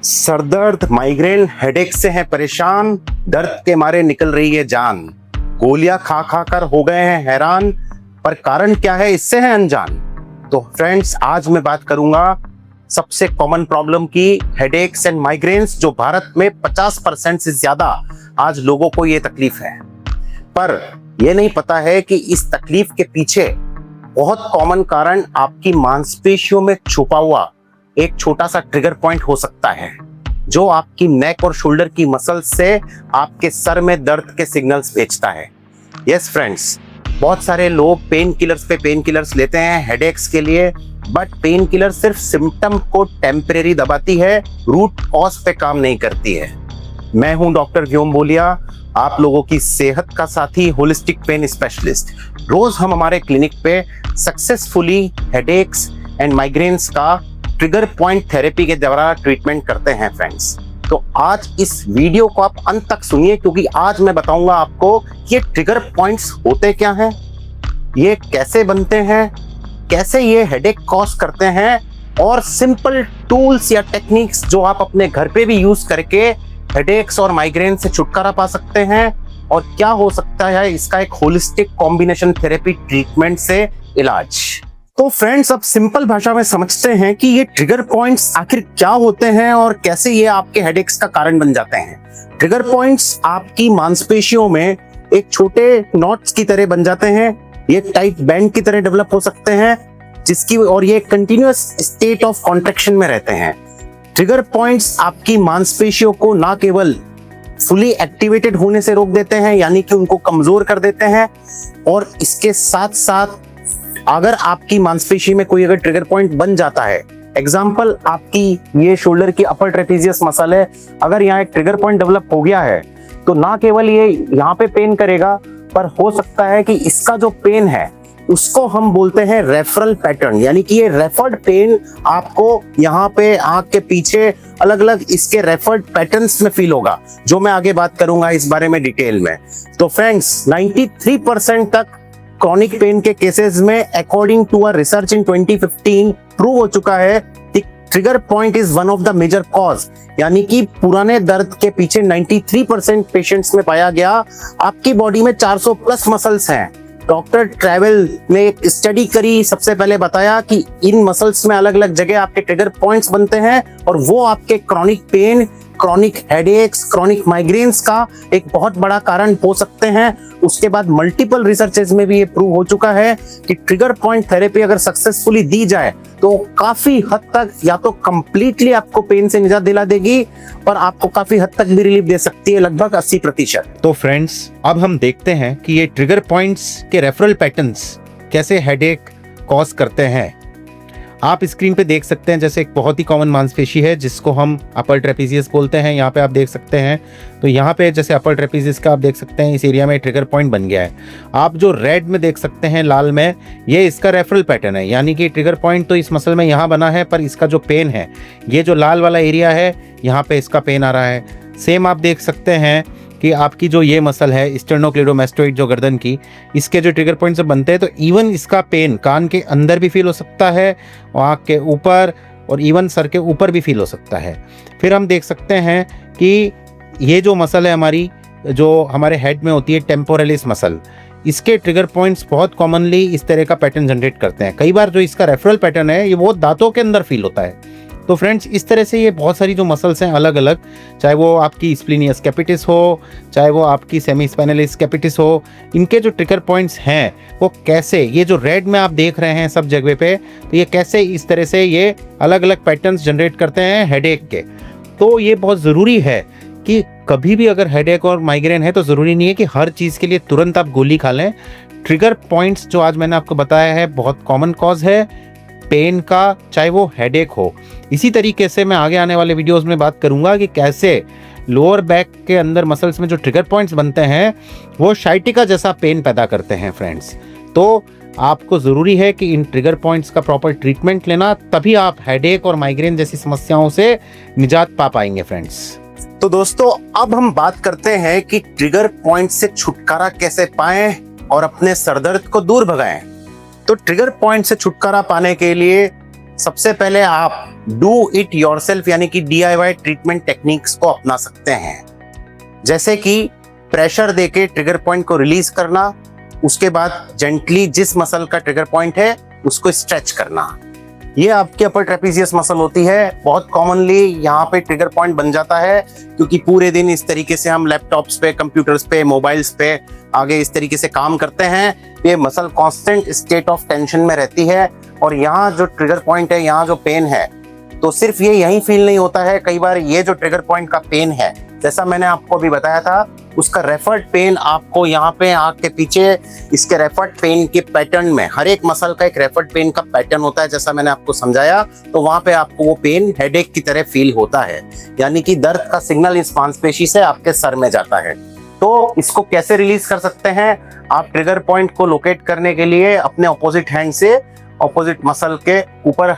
सरदर्द, migraine, headache से हैं परेशान, दर्द के मारे निकल रही है जान। गोलियां खा खा कर हो गए हैं हैरान, पर कारण क्या है इससे है अनजान। तो फ्रेंड्स, आज मैं बात करूंगा सबसे कॉमन प्रॉब्लम की, हेडेक्स एंड माइग्रेन्स, जो भारत में 50% से ज्यादा आज लोगों को ये तकलीफ है। पर यह नहीं पता है कि इस तकलीफ के पीछे बहुत कॉमन कारण आपकी मांसपेशियों में छुपा हुआ एक छोटा सा ट्रिगर पॉइंट हो सकता है, जो आपकी नेक और शोल्डर की मसल से आपके सर में दर्द के सिग्नल्स भेजता है। यस फ्रेंड्स, बहुत सारे लोग पेन किलर्स पे पेन किलर्स लेते हैं हेडेक्स के लिए, बट पेन किलर सिर्फ सिम्टम को टेम्परेरी दबाती है, रूट कॉज पे काम नहीं करती है। मैं हूं डॉक्टर व्योम बोलिया, आप लोगों की सेहत का साथी, होलिस्टिक पेन स्पेशलिस्ट। रोज हम हमारे क्लिनिक पे सक्सेसफुली हेडेक्स एंड माइग्रेन्स का ट्रिगर पॉइंट थेरेपी के द्वारा ट्रीटमेंट करते हैं फ्रेंड्स। तो आज इस वीडियो को आप अंत तक सुनिए, क्योंकि आज मैं बताऊंगा आपको ये ट्रिगर पॉइंट्स होते क्या हैं, ये कैसे बनते हैं, कैसे ये हेडेक कॉज करते हैं, और सिंपल टूल्स या टेक्निक्स जो आप अपने घर पे भी यूज करके हेडेक्स और माइग्रेन से छुटकारा पा सकते हैं, और क्या हो सकता है इसका एक होलिस्टिक कॉम्बिनेशन थेरेपी ट्रीटमेंट से इलाज। तो फ्रेंड्स, अब सिंपल भाषा में समझते हैं कि ये ट्रिगर पॉइंट्स आखिर क्या होते हैं और कैसे ये आपके हेडेक्स का कारण बन जाते हैं। ट्रिगर पॉइंट्स आपकी मांसपेशियों में एक छोटे नॉट्स की तरह बन जाते हैं, ये टाइट बैंड की तरह डेवलप हो सकते हैं, जिसकी और ये कंटिन्यूअस स्टेट ऑफ कॉन्ट्रैक्शन में रहते हैं। ट्रिगर पॉइंट्स आपकी मांसपेशियों को ना केवल फुली एक्टिवेटेड होने से रोक देते हैं, यानी कि उनको कमजोर कर देते हैं, और इसके साथ साथ अगर आपकी मांसपेशी में कोई अगर ट्रिगर पॉइंट बन जाता है, एग्जांपल आपकी ये शोल्डर की अपर ट्रेपेजियस मसल है, अगर यहाँ एक ट्रिगर पॉइंट डेवलप हो गया है तो ना केवल ये यहाँ पे पेन करेगा, पर हो सकता है कि इसका जो पेन है उसको हम बोलते हैं रेफरल पैटर्न, यानी कि ये रेफर्ड पेन आपको यहाँ पे आंख के पीछे अलग अलग इसके रेफर्ड पैटर्न्स में फील होगा, जो मैं आगे बात करूंगा इस बारे में डिटेल में। तो फ्रेंड्स, 93% तक क्रॉनिक पेन के केसेस में according to a research in 2015 prove हो चुका है कि trigger point is one of the major cause, यानी कि पुराने दर्द के पीछे 93% पेशेंट्स में पाया गया। आपकी बॉडी में 400 प्लस मसल्स हैं। डॉक्टर ट्रैवल ने एक स्टडी करी, सबसे पहले बताया कि इन मसल्स में अलग अलग जगह आपके ट्रिगर पॉइंट्स बनते हैं, और वो आपके chronic pain, chronic headaches, chronic migraines का एक बहुत बड़ा कारण हो सकते हैं। उसके बाद मल्टीपल रिसर्चेज में भी ये प्रूव हो चुका है कि ट्रिगर पॉइंट थेरेपी अगर सक्सेसफुली दी जाए तो काफी हद तक या तो कंप्लीटली आपको पेन से निजात दिला देगी, और आपको काफी हद तक भी रिलीफ दे सकती है, लगभग 80%। तो फ्रेंड्स, अब हम देखते हैं कि ये ट्रिगर पॉइंट्स के रेफरल पैटर्न्स कैसे हेडेक कॉज करते हैं। आप स्क्रीन पे देख सकते हैं, जैसे एक बहुत ही कॉमन मांसपेशी है जिसको हम अपर ट्रेपेजियस बोलते हैं। यहाँ पे आप देख सकते हैं, तो यहाँ पे जैसे अपर ट्रेपेजियस का आप देख सकते हैं, इस एरिया में ट्रिगर पॉइंट बन गया है। आप जो रेड में देख सकते हैं, लाल में, ये इसका रेफरल पैटर्न है, यानी कि ट्रिगर पॉइंट तो इस मसल में यहाँ बना है, पर इसका जो पेन है, ये जो लाल वाला एरिया है, यहाँ पे इसका पेन आ रहा है। सेम आप देख सकते हैं कि आपकी जो ये मसल है स्टेर्नोक्लेडोमास्टोइड, जो गर्दन की, इसके जो ट्रिगर पॉइंट से बनते हैं, तो इवन इसका पेन कान के अंदर भी फील हो सकता है, आँख के ऊपर, और इवन सर के ऊपर भी फील हो सकता है। फिर हम देख सकते हैं कि ये जो मसल है हमारी, जो हमारे हेड में होती है, टेम्पोरलिस मसल, इसके ट्रिगर पॉइंट्स बहुत कॉमनली इस तरह का पैटर्न जनरेट करते हैं। कई बार जो इसका रेफरल पैटर्न है, ये वो दांतों के अंदर फील होता है। तो फ्रेंड्स, इस तरह से ये बहुत सारी जो मसल्स हैं अलग अलग, चाहे वो आपकी स्प्लिनियस कैपिटिस हो, चाहे वो आपकी सेमी स्पाइनलिस कैपिटिस हो, इनके जो ट्रिगर पॉइंट्स हैं वो कैसे, ये जो रेड में आप देख रहे हैं सब जगह पे, तो ये कैसे इस तरह से ये अलग अलग पैटर्न्स जनरेट करते हैं हेडेक के। तो ये बहुत ज़रूरी है कि कभी भी अगर हेडेक और माइग्रेन है तो ज़रूरी नहीं है कि हर चीज़ के लिए तुरंत आप गोली खा लें। ट्रिगर पॉइंट्स जो आज मैंने आपको बताया है बहुत कॉमन कॉज है पेन का, चाहे वो हेडेक हो। इसी तरीके से मैं आगे आने वाले वीडियोस में बात करूंगा कि कैसे लोअर बैक के अंदर मसल्स में जो ट्रिगर पॉइंट्स बनते हैं वो शाइटिका जैसा पेन पैदा करते हैं फ्रेंड्स। तो आपको ज़रूरी है कि इन ट्रिगर पॉइंट्स का प्रॉपर ट्रीटमेंट लेना, तभी आप हेडेक और माइग्रेन जैसी समस्याओं से निजात पा पाएंगे फ्रेंड्स। तो दोस्तों, अब हम बात करते हैं कि ट्रिगर पॉइंट से छुटकारा कैसे पाएं और अपने सरदर्द को दूर भगाएं। तो ट्रिगर पॉइंट से छुटकारा पाने के लिए सबसे पहले आप डू इट योरसेल्फ यानी कि DIY ट्रीटमेंट टेक्निक्स को अपना सकते हैं, जैसे कि प्रेशर देके ट्रिगर पॉइंट को रिलीज करना, उसके बाद जेंटली जिस मसल का ट्रिगर पॉइंट है उसको स्ट्रेच करना। ये आपकी अपर ट्रेपेजियस मसल होती है। बहुत कॉमनली यहाँ पे ट्रिगर पॉइंट बन जाता है क्योंकि पूरे दिन इस तरीके से हम लैपटॉप्स पे, कंप्यूटर्स पे, मोबाइल्स पे आगे इस तरीके से काम करते हैं। ये muscle constant state of tension में रहती है और यहाँ जो ट्रिगर पॉइंट है, यहाँ जो पेन है, तो सिर्फ ये यहीं फील नहीं होता है। कई बार ये जो ट्रिगर पॉइंट का पेन है, जैसा मैंने आपको अभी बताया था, उसका रेफर्ड पेन आपको यहाँ पे आंख के पीछे इसके रेफर्ड पेन के पैटर्न में, हर एक मसल का एक रेफर्ड पेन का पैटर्न होता है, जैसा मैंने आपको समझाया। तो वहां पे आपको वो पेन हेडेक की तरह फील होता है, यानी कि दर्द का सिग्नल इस मांसपेशी से आपके सर में जाता है। तो इसको कैसे रिलीज कर सकते हैं? आप ट्रिगर पॉइंट को लोकेट करने के लिए अपने ऑपोजिट हैंड से ऑपोजिट मसल के ऊपर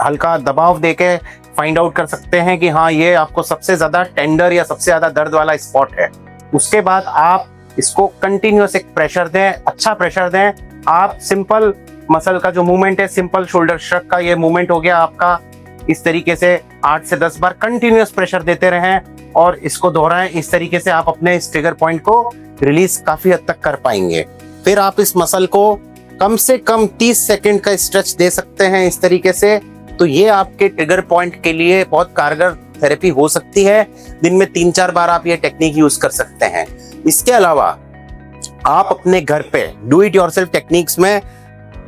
हल्का दबाव देके फाइंड आउट कर सकते हैं कि हाँ, ये आपको सबसे ज्यादा टेंडर या सबसे ज्यादा दर्द वाला स्पॉट है। उसके बाद आप इसको कंटिन्यूअस एक प्रेशर दें, अच्छा प्रेशर दें। आप सिंपल मसल का जो मूवमेंट है, सिंपल शोल्डर श्रग का ये मूवमेंट हो गया आपका, इस तरीके से 8 से 10 बार कंटिन्यूअस प्रेशर देते रहें और इसको दोहराएं। इस तरीके से आप अपने इस ट्रिगर पॉइंट को रिलीज काफी हद तक कर पाएंगे। फिर आप इस मसल को कम से कम 30 सेकंड का स्ट्रेच दे सकते हैं इस तरीके से। तो ये आपके ट्रिगर पॉइंट के लिए बहुत कारगर थेरेपी हो सकती है। दिन में 3-4 बार आप ये टेक्निक यूज कर सकते हैं। इसके अलावा आप अपने घर पे डू इट योरसेल्फ टेक्निक्स में,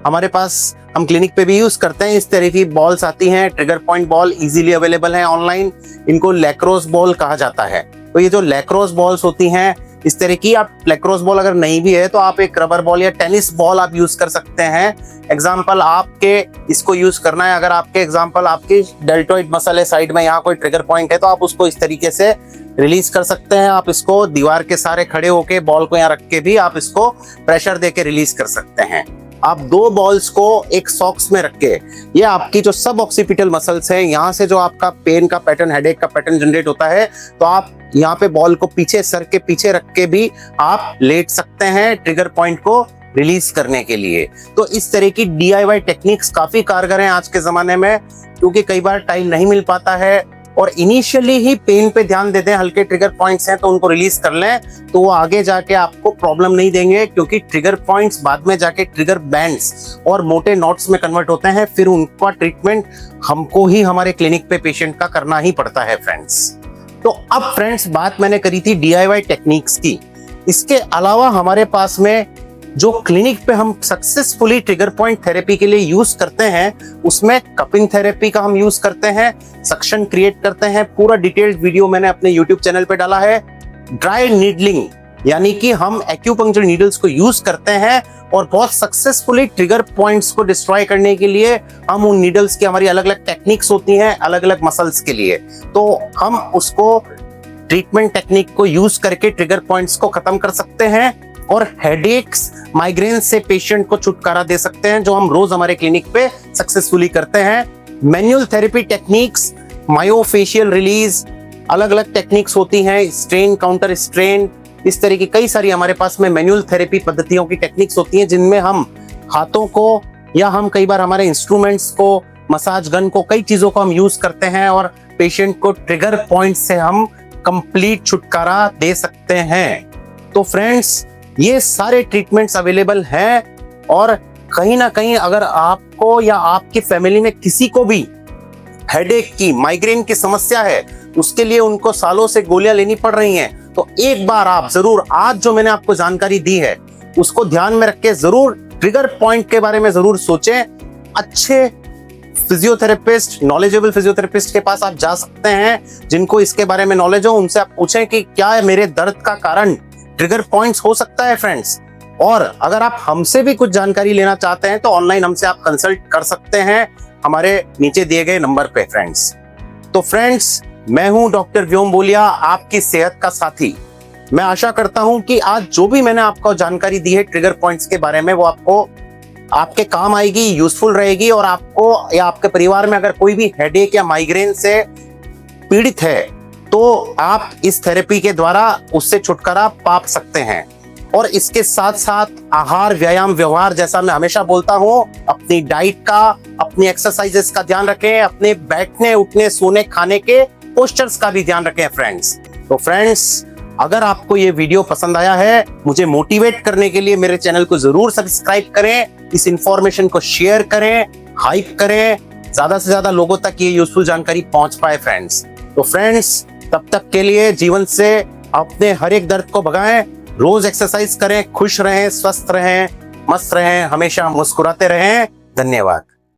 हमारे पास हम क्लिनिक पे भी यूज करते हैं, इस तरह की बॉल्स आती हैं, trigger point ball easily available है ऑनलाइन। इनको लैक्रोस बॉल कहा जाता है। तो ये जो लैक्रोस बॉल्स होती हैं, इस तरह की, आप लैक्रोस बॉल अगर नहीं भी है तो आप एक रबर बॉल या टेनिस बॉल आप यूज कर सकते हैं। एग्जाम्पल आपके इसको यूज करना है, अगर आपके एग्जाम्पल आपकी डेल्टोइड मसल है साइड में, यहाँ कोई ट्रिगर पॉइंट है तो आप उसको इस तरीके से रिलीज कर सकते हैं। आप इसको दीवार के सारे खड़े होके बॉल को यहाँ रख के भी आप इसको प्रेशर देके रिलीज कर सकते हैं। आप 2 बॉल्स को एक सॉक्स में रख के, ये आपकी जो सब ऑक्सीपिटल मसल्स है, यहाँ से जो आपका पेन का पैटर्न, हेडेक का पैटर्न जनरेट होता है, तो आप यहाँ पे बॉल को पीछे, सर के पीछे रख के भी आप लेट सकते हैं ट्रिगर पॉइंट को रिलीज करने के लिए। तो इस तरह की DIY टेक्निक्स काफी कारगर हैं आज के जमाने में, क्योंकि कई बार टाइम नहीं मिल पाता है और इनिशियली ही पेन पे ध्यान देते हैं। हल्के ट्रिगर पॉइंट्स हैं तो उनको रिलीज कर लें, तो वो आगे जाके आपको प्रॉब्लम नहीं देंगे, क्योंकि ट्रिगर पॉइंट्स बाद में जाके ट्रिगर बैंड्स और मोटे नॉट्स में कन्वर्ट होते हैं। फिर उनका ट्रीटमेंट हमको ही हमारे क्लिनिक पे पेशेंट का करना ही पड़ता है फ्रेंड्स। तो अब फ्रेंड्स, बात मैंने करी थी DIY टेक्निक्स की। इसके अलावा हमारे पास में जो क्लिनिक पे हम सक्सेसफुली ट्रिगर पॉइंट थेरेपी के लिए यूज करते हैं, उसमें कपिंग थेरेपी का हम यूज करते हैं, सक्शन क्रिएट करते हैं। पूरा डिटेल्ड वीडियो मैंने अपने YouTube चैनल पे डाला है। ड्राई नीडलिंग, यानी कि हम एक्यूपंक्चर नीडल्स को यूज करते हैं और बहुत सक्सेसफुली ट्रिगर पॉइंट्स को डिस्ट्रॉय करने के लिए हम उन नीडल्स की, हमारी अलग अलग टेक्निक्स होती हैं अलग अलग मसल्स के लिए, तो हम उसको ट्रीटमेंट टेक्निक को यूज करके ट्रिगर पॉइंट्स को खत्म कर सकते हैं और हेडेक्स, माइग्रेन से पेशेंट को छुटकारा दे सकते हैं, जो हम रोज हमारे क्लिनिक पे सक्सेसफुली करते हैं। Manual therapy techniques, myofascial release, अलग अलग टेक्निक्स होती हैं, स्ट्रेन, काउंटर स्ट्रेन, इस तरह की कई सारी हमारे पास में मैनुअल थेरेपी पद्धतियों की टेक्निक्स होती हैं, जिनमें हम हाथों को या हम कई बार हमारे इंस्ट्रूमेंट्स को, मसाज गन को, कई चीजों को हम यूज करते हैं और पेशेंट को ट्रिगर पॉइंट से हम कंप्लीट छुटकारा दे सकते हैं। तो फ्रेंड्स, ये सारे ट्रीटमेंट्स अवेलेबल हैं और कहीं ना कहीं अगर आपको या आपकी फैमिली में किसी को भी हेडेक की, माइग्रेन की समस्या है, उसके लिए उनको सालों से गोलियां लेनी पड़ रही हैं, तो एक बार आप जरूर आज जो मैंने आपको जानकारी दी है उसको ध्यान में रख के जरूर ट्रिगर पॉइंट के बारे में जरूर सोचें। अच्छे फिजियोथेरेपिस्ट, नॉलेजेबल फिजियोथेरेपिस्ट के पास आप जा सकते हैं, जिनको इसके बारे में नॉलेज हो। उनसे आप पूछें कि क्या मेरे दर्द का कारण ट्रिगर पॉइंट्स हो सकता है फ्रेंड्स। और अगर आप हमसे भी कुछ जानकारी लेना चाहते हैं तो ऑनलाइन हमसे आप कंसल्ट कर सकते हैं हमारे नीचे दिए गए नंबर पे फ्रेंड्स। तो फ्रेंड्स, मैं हूं डॉक्टर व्योम बोलिया, आपकी सेहत का साथी। मैं आशा करता हूं कि आज जो भी मैंने आपको जानकारी दी है ट्रिगर पॉइंट्स के बारे में, वो आपको आपके काम आएगी, यूजफुल रहेगी और आपको या आपके परिवार में अगर कोई भी हेडेक या माइग्रेन से पीड़ित है तो आप इस थेरेपी के द्वारा उससे छुटकारा पा सकते हैं। और इसके साथ साथ आहार, व्यायाम, व्यवहार, जैसा मैं हमेशा बोलता हूं, अपनी डाइट का, अपनी एक्सरसाइजेस का ध्यान रखें, अपने बैठने, उठने, सोने, खाने के पोस्चर्स का भी ध्यान रखें फ्रेंड्स। तो फ्रेंड्स, अगर आपको ये वीडियो पसंद आया है, मुझे मोटिवेट करने के लिए मेरे चैनल को जरूर सब्सक्राइब करें, इस इंफॉर्मेशन को शेयर करें, हाइप करें, ज्यादा से ज्यादा लोगों तक ये यूजफुल जानकारी पहुंच पाए फ्रेंड्स। तो फ्रेंड्स, तब तक के लिए जीवन से अपने हर एक दर्द को भगाएं, रोज एक्सरसाइज करें, खुश रहें, स्वस्थ रहें, मस्त रहें, हमेशा मुस्कुराते रहें। धन्यवाद।